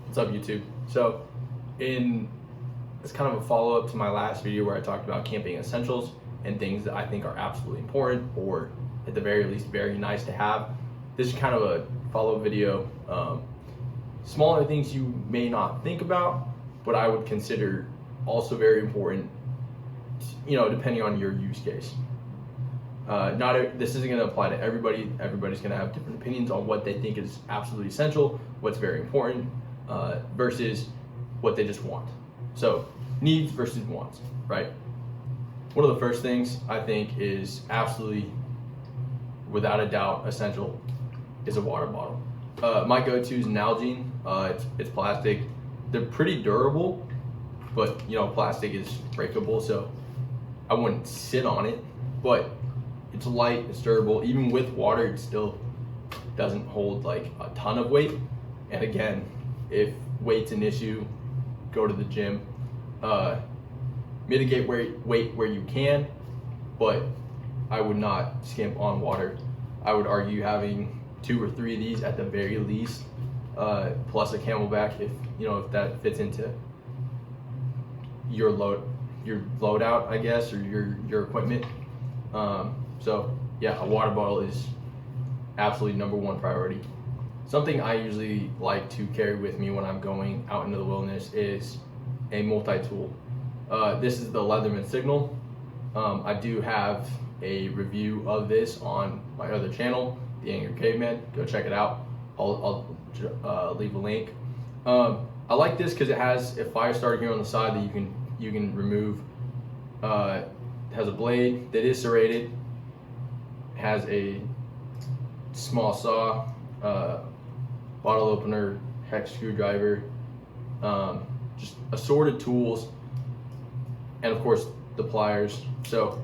What's up, YouTube? So, it's kind of a follow-up to my last video where I talked about camping essentials and things that I think are absolutely important, or at the very least, very nice to have. This is kind of a follow-up video. Smaller things you may not think about, but I would consider also very important, depending on your use case. This isn't going to apply to everybody. Everybody's going to have different opinions on what they think is absolutely essential, what's very important, versus what they just want. So needs versus wants, right? One of the first things I think is absolutely, without a doubt, essential is a water bottle. My go-to is Nalgene. It's plastic. They're pretty durable, but plastic is breakable, so I wouldn't sit on it. But it's light, it's durable. Even with water, it still doesn't hold like a ton of weight. And again, if weight's an issue, go to the gym. Mitigate weight where you can, but I would not skimp on water. I would argue having 2 or 3 of these at the very least, plus a Camelback if that fits into your loadout, I guess, or your equipment. So yeah, a water bottle is absolutely #1 priority. Something I usually like to carry with me when I'm going out into the wilderness is a multi-tool. This is the Leatherman Signal. I do have a review of this on my other channel, The Angry Caveman. Go check it out. I'll leave a link. I like this because it has a fire starter here on the side that you can remove. It has a blade that is serrated. It has a small saw, bottle opener, hex screwdriver, just assorted tools, and of course the pliers. So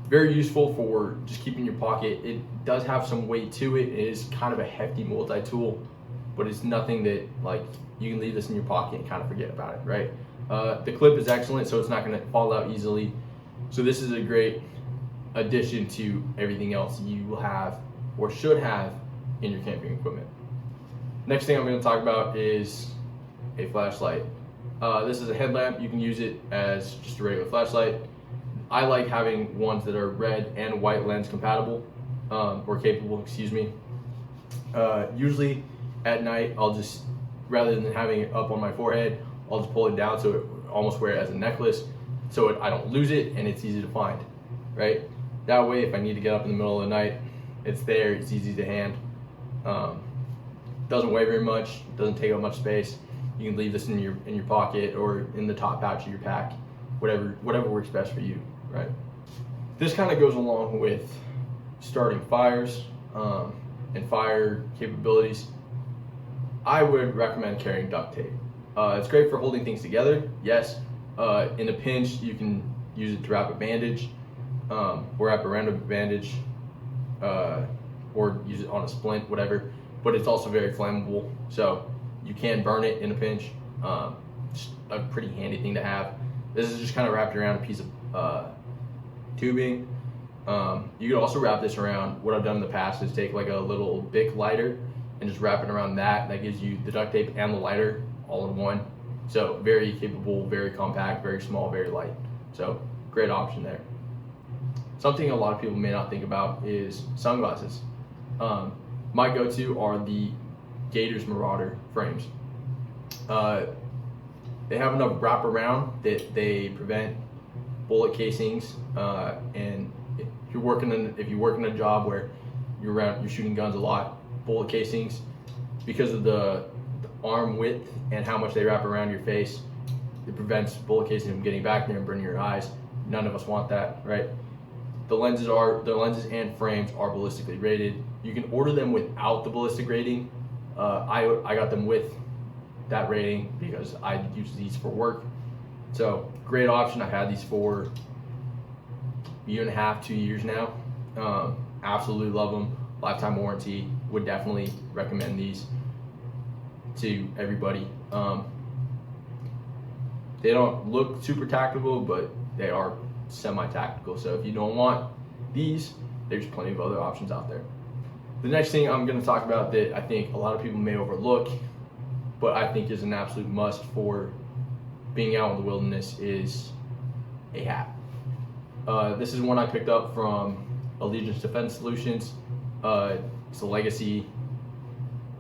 very useful for just keeping in your pocket. It does have some weight to it. It is kind of a hefty multi-tool, but it's nothing that like you can leave this in your pocket and kind of forget about it, right? The clip is excellent, so it's not going to fall out easily. So this is a great addition to everything else you will have or should have in your camping equipment. Next thing I'm going to talk about is a flashlight. This is a headlamp. You can use it as just a regular flashlight. I like having ones that are red and white lens compatible, or capable, excuse me. Usually at night, I'll just, rather than having it up on my forehead, I'll just pull it down so it almost wear it as a necklace, so I don't lose it and it's easy to find, right? That way, if I need to get up in the middle of the night, it's there, it's easy to hand. Doesn't weigh very much, doesn't take up much space. You can leave this in your pocket or in the top pouch of your pack, whatever works best for you, right? This kind of goes along with starting fires and fire capabilities. I would recommend carrying duct tape. It's great for holding things together, yes. In a pinch, you can use it to wrap a bandage, or wrap around a bandage, or use it on a splint, whatever. But it's also very flammable, so you can burn it in a pinch. Just a pretty handy thing to have. This is just kind of wrapped around a piece of tubing. You could also wrap this around, what I've done in the past is take like a little Bic lighter and just wrap it around that. That gives you the duct tape and the lighter all in one. So very capable, very compact, very small, very light. So great option there. Something a lot of people may not think about is sunglasses. My go-to are the Gators Marauder frames. They have enough wraparound that they prevent bullet casings, and if you work in a job where you're shooting guns a lot, bullet casings, because of the arm width and how much they wrap around your face, it prevents bullet casings from getting back there and burning your eyes. None of us want that, right? The lenses and frames are ballistically rated. You can order them without the ballistic rating. I got them with that rating because I use these for work. So great option. I've had these for a year and a half, 2 years now. Absolutely love them. Lifetime warranty. Would definitely recommend these to everybody. They don't look super tactical, but they are semi-tactical. So if you don't want these, there's plenty of other options out there. The next thing I'm going to talk about that I think a lot of people may overlook, but I think is an absolute must for being out in the wilderness is a hat. This is one I picked up from Allegiance Defense Solutions. It's a legacy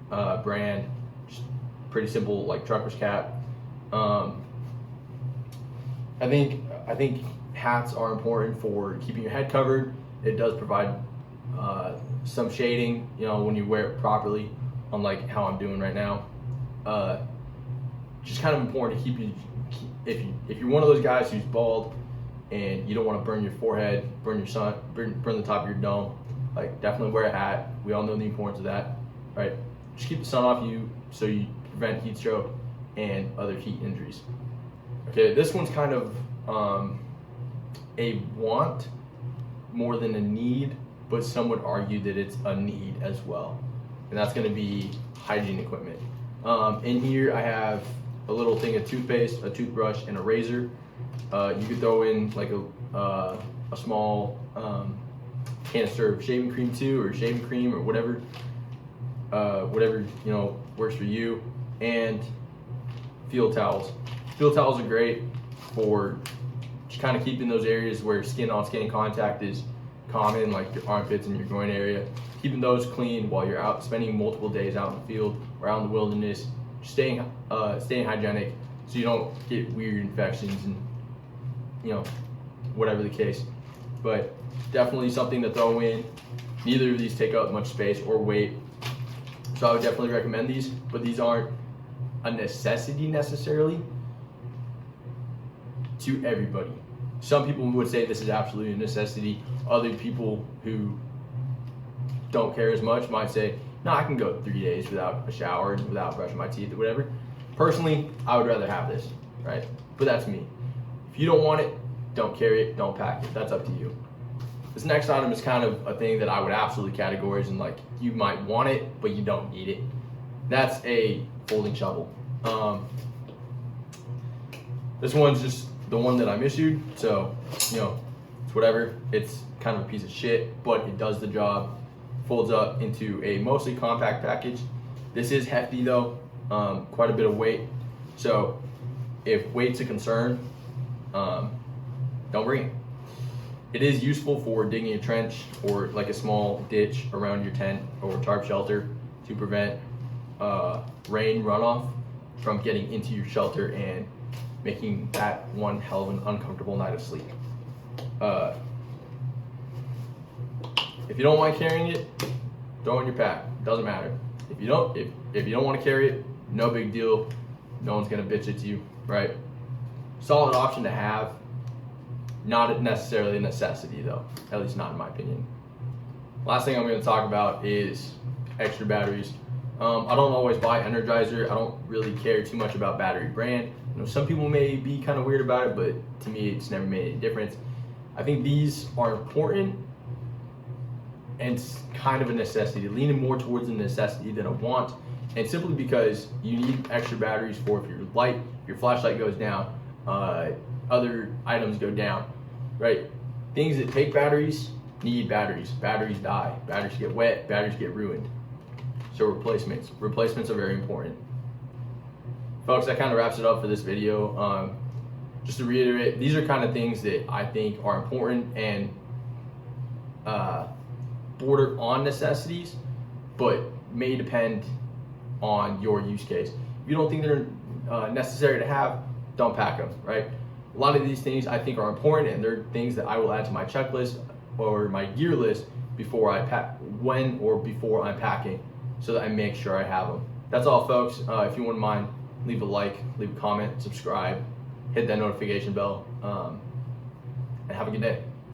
brand, just pretty simple, like trucker's cap. I think hats are important for keeping your head covered. It does provide some shading, when you wear it properly, unlike how I'm doing right now. Just kind of important to keep you, if you're one of those guys who's bald and you don't want to burn your forehead, burn your sun, burn the top of your dome, like definitely wear a hat. We all know the importance of that, right? Just keep the sun off you so you prevent heat stroke and other heat injuries. Okay, this one's kind of a want more than a need, but some would argue that it's a need as well. And that's gonna be hygiene equipment. In here I have a little thing of toothpaste, a toothbrush, and a razor. You could throw in like a small canister of shaving cream too, or shaving cream, or whatever works for you. And field towels. Field towels are great for just kind of keeping those areas where skin on skin contact is common, like your armpits and your groin area, keeping those clean while you're out spending multiple days out in the field or out in the wilderness, staying hygienic so you don't get weird infections and whatever the case. But definitely something to throw in. Neither of these take up much space or weight, so I would definitely recommend these, but these aren't a necessity necessarily to everybody. Some people would say this is absolutely a necessity. Other people who don't care as much might say, no, I can go 3 days without a shower, without brushing my teeth or whatever. Personally, I would rather have this, right? But that's me. If you don't want it, don't carry it, don't pack it. That's up to you. This next item is kind of a thing that I would absolutely categorize in, like, you might want it, but you don't need it. That's a folding shovel. This one's just the one that I'm issued, so it's whatever. It's kind of a piece of shit, but it does the job. Folds up into a mostly compact package. This is hefty though, quite a bit of weight. So if weight's a concern, don't bring it. It is useful for digging a trench or like a small ditch around your tent or tarp shelter to prevent rain runoff from getting into your shelter and making that one hell of an uncomfortable night of sleep. If you don't mind carrying it, throw it in your pack. Doesn't matter. If you don't want to carry it, no big deal. No one's gonna bitch at you, right? Solid option to have. Not necessarily a necessity though, at least not in my opinion. Last thing I'm going to talk about is extra batteries. I don't always buy Energizer. I don't really care too much about battery brand. Some people may be kind of weird about it, but to me it's never made any difference. I think these are important and it's kind of a necessity, leaning more towards a necessity than a want, and simply because you need extra batteries for if your flashlight goes down, other items go down, right? Things that take batteries need batteries. Batteries die, batteries get wet, batteries get ruined. So replacements are very important. Folks, that kind of wraps it up for this video. Just to reiterate, these are kind of things that I think are important and border on necessities, but may depend on your use case. If you don't think they're necessary to have, don't pack them, right? A lot of these things I think are important, and they're things that I will add to my checklist or my gear list before I pack, before I'm packing, so that I make sure I have them. That's all, folks. If you wouldn't mind, leave a like, leave a comment, subscribe, hit that notification bell, and have a good day.